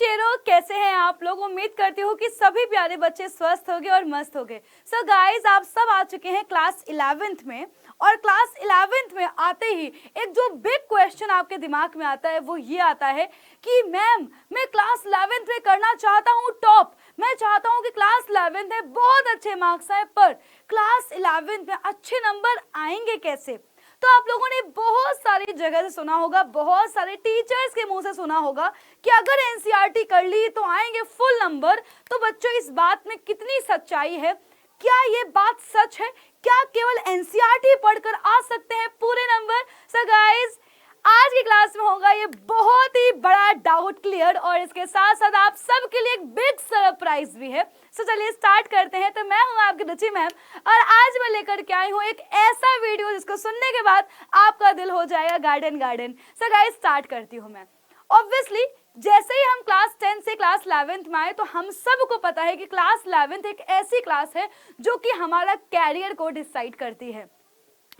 शेरों, कैसे हैं आप लोग। उम्मीद करती हूँ कि सभी प्यारे बच्चे स्वस्थ होंगे और मस्त होंगे। सो गाइस, आप सब आ चुके हैं क्लास 11th में, और क्लास 11th में आते ही एक जो बिग क्वेश्चन आपके दिमाग में आता है वो ये आता है कि मैम, मैं क्लास 11th में करना चाहता हूँ टॉप। मैं चाहता हूँ कि क्लास 11th में बहुत अच्छे मार्क्स आए, पर क्लास 11th में अच्छे नंबर आएंगे कैसे। तो आप लोगों ने बहुत सारी जगह से सुना होगा, बहुत सारे टीचर्स के मुंह से सुना होगा कि अगर एनसीईआरटी कर ली तो आएंगे फुल नंबर। तो बच्चों, इस बात में कितनी सच्चाई है? क्या ये बात सच है? क्या केवल एनसीईआरटी पढ़कर आ सकते हैं पूरे नंबर? सो गाइस, आज की क्लास में होगा ये बहुत ही बड़ा डाउट क्लियर, और इसके साथ साथ आप सबके लिए एक बिग सरप्राइज भी है। सो चलिए स्टार्ट करते हैं। तो मैं हूं आपकी रुचि मैम, और आज मैं लेकर के आई हूं एक ऐसा वीडियो जिसको सुनने के बाद आपका दिल हो जाएगा garden garden. So guys, start करती हूं मैं। ऑब्वियसली जैसे ही हम क्लास 10 से क्लास 11th में आए तो हम सबको पता है कि क्लास 11th एक ऐसी क्लास है जो कि हमारा कैरियर को डिसाइड करती है।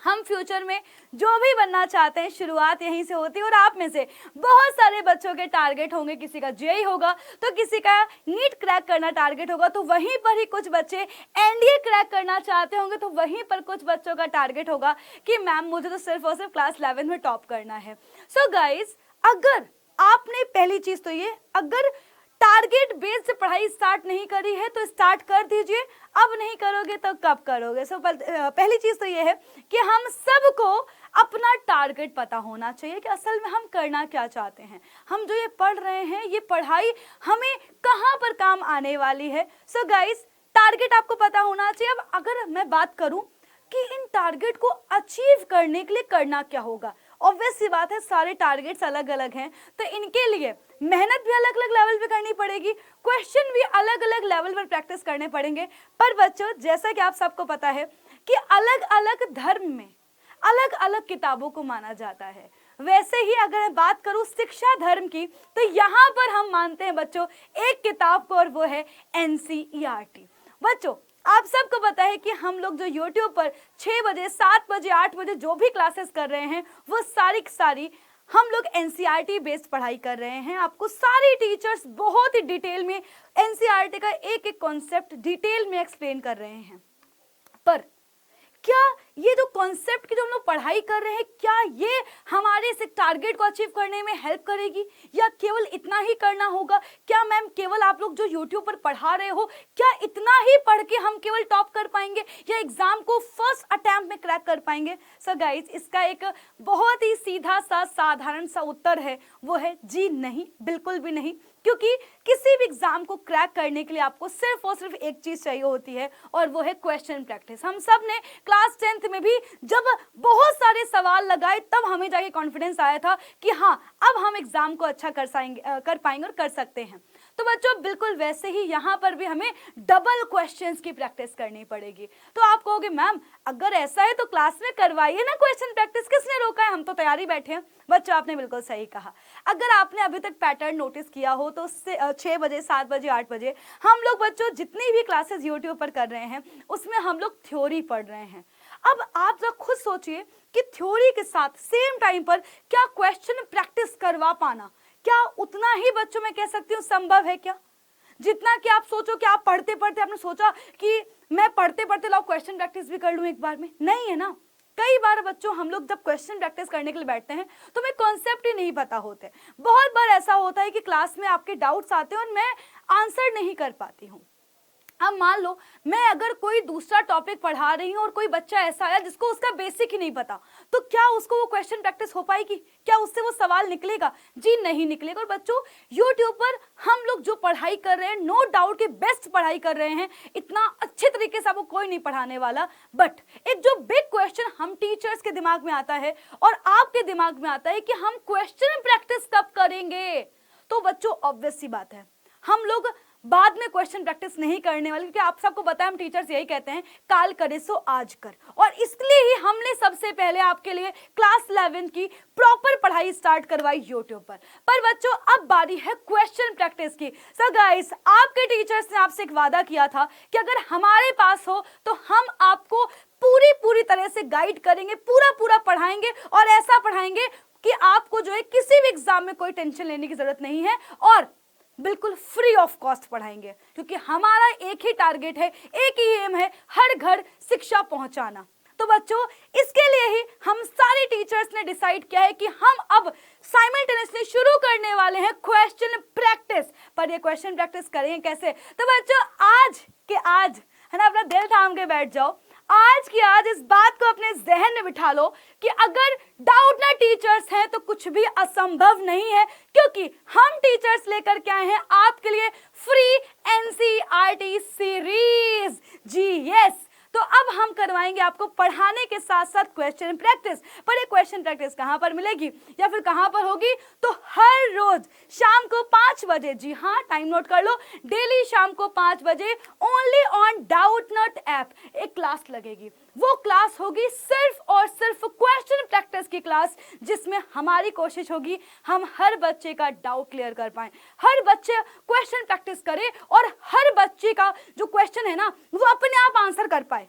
हम फ्यूचर में जो भी बनना चाहते हैं शुरुआत यहीं से होती है। और आप में से बहुत सारे बच्चों के टारगेट होंगे, किसी का जेईई होगा तो किसी का नीट क्रैक करना टारगेट होगा, तो वहीं पर ही कुछ बच्चे एनडीए क्रैक करना चाहते होंगे, तो वहीं पर कुछ बच्चों का टारगेट होगा कि मैम मुझे तो सिर्फ और सिर्फ क्लास 11 में टॉप करना है। सो गाइज, अगर आपने पहली चीज तो ये, अगर टारगेट बेस्ड पढ़ाई स्टार्ट नहीं करी है तो स्टार्ट कर दीजिए। अब नहीं करोगे तो कब करोगे? सो पहली चीज तो ये है कि हम सबको अपना टारगेट पता होना चाहिए कि असल में हम करना क्या चाहते हैं। हम जो ये पढ़ रहे हैं, ये पढ़ाई हमें कहाँ पर काम आने वाली है। सो गाइस, टारगेट आपको पता होना चाहिए। अब अगर मैं बात करूं कि इन टारगेट को अचीव करने के लिए करना क्या होगा, ऑब्वियस सी बात है सारे टारगेट्स अलग अलग हैं, तो इनके लिए मेहनत भी अलग अलग लेवल पे करनी पड़ेगी, क्वेश्चन भी अलग अलग लेवल पर प्रैक्टिस करने पड़ेंगे। पर बच्चों, जैसा कि आप सबको पता है कि अलग अलग धर्म में अलग अलग किताबों को माना जाता है, वैसे ही अगर मैं बात करूं शिक्षा धर्म की, तो यहाँ पर हम मानते हैं बच्चों एक किताब को, और वो है एनसीईआरटी। बच्चों, आप सबको पता है कि हम लोग जो YouTube पर 6 बजे, 7 बजे, 8 बजे जो भी क्लासेस कर रहे हैं, वो सारी हम लोग एनसीईआरटी बेस्ड पढ़ाई कर रहे हैं। आपको सारी टीचर्स बहुत ही डिटेल में एनसीईआरटी का एक एक कॉन्सेप्ट डिटेल में एक्सप्लेन कर रहे हैं। पर क्या ये जो कॉन्सेप्ट की जो हम लोग पढ़ाई कर रहे हैं, क्या ये हमारे इस टारगेट को अचीव करने में हेल्प करेगी, या केवल इतना ही करना होगा? क्या मैम केवल आप लोग जो YouTube पर पढ़ा रहे हो, क्या इतना ही पढ़ के हम केवल टॉप कर पाएंगे, या एग्जाम को फर्स्ट अटेम्प्ट में क्रैक कर पाएंगे? सो गाइस, इसका एक बहुत ही सीधा सा साधारण सा उत्तर है, वो है जी नहीं, बिल्कुल भी नहीं। क्योंकि किसी भी एग्जाम को क्रैक करने के लिए आपको सिर्फ और सिर्फ एक चीज चाहिए होती है, और वो है क्वेश्चन प्रैक्टिस। हम सब ने क्लास 10th में भी जब बहुत सारे सवाल लगाए, तब हमें जाके कॉन्फिडेंस आया था कि हाँ, अब हम एग्जाम को अच्छा कर पाएंगे और कर सकते हैं। तो बच्चों, बिल्कुल वैसे ही यहाँ पर भी हमें डबल क्वेश्चंस की प्रैक्टिस करनी पड़ेगी। तो आप कहोगे मैम, अगर ऐसा है तो क्लास में करवाइए ना क्वेश्चन प्रैक्टिस, किसने रोका है, हम तो तैयारी बैठे हैं। बच्चों, आपने बिल्कुल सही कहा। अगर आपने अभी तक पैटर्न नोटिस किया हो तो 6 बजे, 7 बजे, 8 बजे हम लोग बच्चों जितनी भी क्लासेस यूट्यूब पर कर रहे हैं, उसमें हम लोग थ्योरी पढ़ रहे हैं। अब आप जरा खुद सोचिए कि थ्योरी के साथ सेम टाइम पर क्या क्वेश्चन प्रैक्टिस करवा पाना, क्या उतना ही बच्चों में कह सकती हूँ संभव है क्या? जितना कि आप सोचो कि आप पढ़ते पढ़ते आपने सोचा कि मैं पढ़ते पढ़ते लाओ क्वेश्चन प्रैक्टिस भी कर लूं एक बार में, नहीं है ना। कई बार बच्चों हम लोग जब क्वेश्चन प्रैक्टिस करने के लिए बैठते हैं तो हमें कॉन्सेप्ट ही नहीं पता होते। बहुत बार ऐसा होता है कि क्लास में आपके डाउट्स आते हैं और मैं आंसर नहीं कर पाती हूँ। अब मान लो मैं अगर कोई दूसरा टॉपिक पढ़ा रही हूँ और कोई बच्चा ऐसा आया जिसको उसका बेसिक ही नहीं पता, तो क्या उसको वो क्वेश्चन प्रैक्टिस हो पाएगी? क्या उससे वो सवाल निकलेगा? जी नहीं निकलेगा। और बच्चों, यूट्यूब पर हम लोग जो पढ़ाई कर रहे हैं, नो डाउट कि बेस्ट पढ़ाई कर रहे हैं, इतना अच्छे तरीके से आपको कोई नहीं पढ़ाने वाला। बट एक जो बिग क्वेश्चन हम टीचर्स के दिमाग में आता है और आपके दिमाग में आता है कि हम क्वेश्चन प्रैक्टिस कब करेंगे, तो बच्चों ऑब्वियस सी बात है हम लोग बाद में क्वेश्चन प्रैक्टिस नहीं करने वाले, क्योंकि आप सबको पता है हम टीचर्स यही कहते हैं, काल करे सो आज कर। और इसलिए ही हमने सबसे पहले आपके लिए क्लास 11 की प्रॉपर पढ़ाई स्टार्ट करवाई यूट्यूब पर बच्चों, अब बारी है क्वेश्चन प्रैक्टिस की। सो गाइस, आपके टीचर्स ने आपसे एक वादा किया था कि अगर हमारे पास हो तो हम आपको पूरी तरह से गाइड करेंगे, पूरा पढ़ाएंगे, और ऐसा पढ़ाएंगे कि आपको जो है किसी भी एग्जाम में कोई टेंशन लेने की जरूरत नहीं है। और बिल्कुल फ्री ऑफ कॉस्ट पढ़ाएंगे, क्योंकि हमारा एक ही टारगेट है, एक ही एम है, हर घर शिक्षा पहुंचाना। तो बच्चों, इसके लिए ही हम सारे टीचर्स ने डिसाइड किया है कि हम अब साइमल्टेनियसली शुरू करने वाले हैं क्वेश्चन प्रैक्टिस। पर ये क्वेश्चन प्रैक्टिस करेंगे कैसे? तो बच्चों, आज है ना, अपना दिल थाम के बैठ जाओ। आज इस बात को अपने जहन में बिठा लो कि अगर डाउटनर टीचर्स हैं तो कुछ भी असंभव नहीं है, क्योंकि हम टीचर्स लेकर के आए हैं आपके लिए फ्री एनसीईआरटी सीरीज। जी यस, तो अब हम करवाएंगे आपको पढ़ाने के साथ साथ क्वेश्चन प्रैक्टिस। पर ये क्वेश्चन प्रैक्टिस कहां पर मिलेगी या फिर कहां पर होगी? तो हर रोज शाम को 5 बजे, जी हाँ, टाइम नोट कर लो, डेली शाम को 5 बजे ओनली ऑन डाउटनट ऐप एक क्लास लगेगी। वो क्लास होगी सिर्फ और सिर्फ क्वेश्चन प्रैक्टिस की क्लास, जिसमें हमारी कोशिश होगी हम हर बच्चे का डाउट क्लियर कर पाए, हर बच्चे क्वेश्चन प्रैक्टिस करे और हर बच्चे का जो क्वेश्चन है ना वो अपने आप आंसर कर पाए।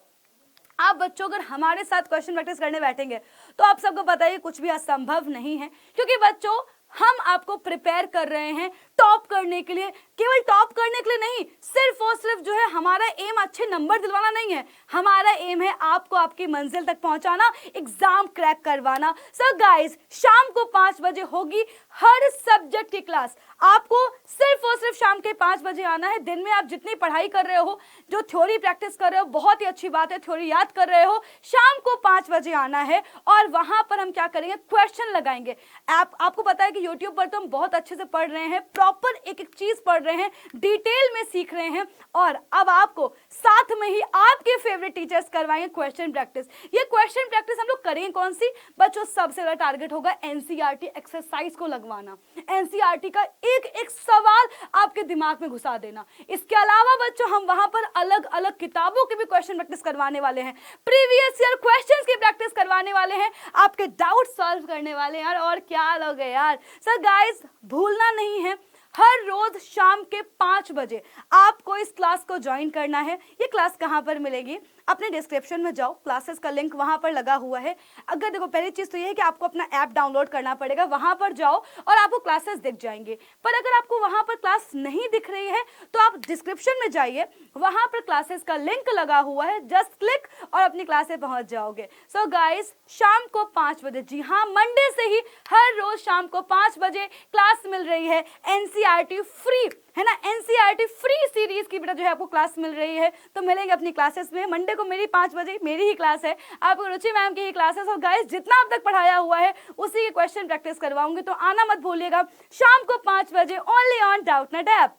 आप बच्चों अगर हमारे साथ क्वेश्चन प्रैक्टिस करने बैठेंगे तो आप सबको पता है कुछ भी असंभव नहीं है, क्योंकि बच्चों हम आपको प्रिपेयर कर रहे हैं टॉप करने के लिए। केवल टॉप करने के लिए नहीं, सिर्फ और सिर्फ जो है हमारा एम अच्छे नंबर दिलवाना नहीं है, हमारा एम है आपको आपकी मंजिल तक पहुंचाना, एग्जाम क्रैक करवाना। सो गाइस, शाम को 5 बजे होगी हर सब्जेक्ट की क्लास। आपको सिर्फ और सिर्फ शाम के 5 बजे आना है। दिन में आप जितनी पढ़ाई कर रहे हो, जो थ्योरी प्रैक्टिस कर रहे हो, बहुत ही अच्छी बात है, थ्योरी याद कर रहे हो, शाम को 5 बजे आना है और वहां पर हम क्या करेंगे, क्वेश्चन लगाएंगे। आपको पता है कि यूट्यूब पर तो हम बहुत अच्छे से पढ़ रहे हैं, प्रॉपर एक एक चीज पढ़ रहे हैं, डिटेल में सीख रहे हैं, और अब आपको साथ में ही आपके फेवरेट टीचर्स करवाएंगे क्वेश्चन प्रैक्टिस। ये क्वेश्चन प्रैक्टिस हम लोग करेंगे कौन सी? बच्चों, सबसे बड़ा टारगेट होगा एनसीईआरटी एक्सरसाइज को लगवाना, एनसीईआरटी का एक एक सवाल आपके दिमाग में घुसा देना। इसके अलावा बच्चों, हम वहां पर अलग अलग किताबों की भी क्वेश्चन प्रैक्टिस करवाने वाले हैं, प्रीवियस ईयर क्वेश्चंस की प्रैक्टिस करवाने वाले हैं, आपके डाउट सॉल्व करने वाले हैं यार, और क्या लोगे यार। सो गाइस, भूलना नहीं है, हर रोज शाम के 5 बजे आपको इस क्लास को ज्वाइन करना है। ये क्लास कहां पर मिलेगी? अपने डिस्क्रिप्शन में जाओ, क्लासेस का लिंक वहां पर लगा हुआ है। अगर देखो, पहली चीज तो ये है कि आपको अपना ऐप डाउनलोड करना पड़ेगा, वहां पर जाओ और आपको क्लासेस दिख जाएंगे। पर अगर आपको वहां पर क्लास नहीं दिख रही है तो आप डिस्क्रिप्शन में जाइए, वहां पर क्लासेस का लिंक लगा हुआ है, जस्ट क्लिक और अपनी क्लास पे पहुंच जाओगे। सो गाइस, शाम को 5 बजे, जी हाँ, मंडे से ही हर रोज शाम को 5 बजे क्लास मिल रही है एनसीईआरटी फ्री, है ना, एनसीईआरटी फ्री सीरीज की बेटा जो है आपको क्लास मिल रही है। तो मिलेंगे अपनी क्लासेस में। मंडे को मेरी 5 बजे मेरी ही क्लास है, आपको रुचि मैम की ही क्लासेस। और गाइस, जितना अब तक पढ़ाया हुआ है उसी की क्वेश्चन प्रैक्टिस करवाऊंगी, तो आना मत भूलिएगा शाम को 5 बजे ओनली ऑन डाउटनट ऐप।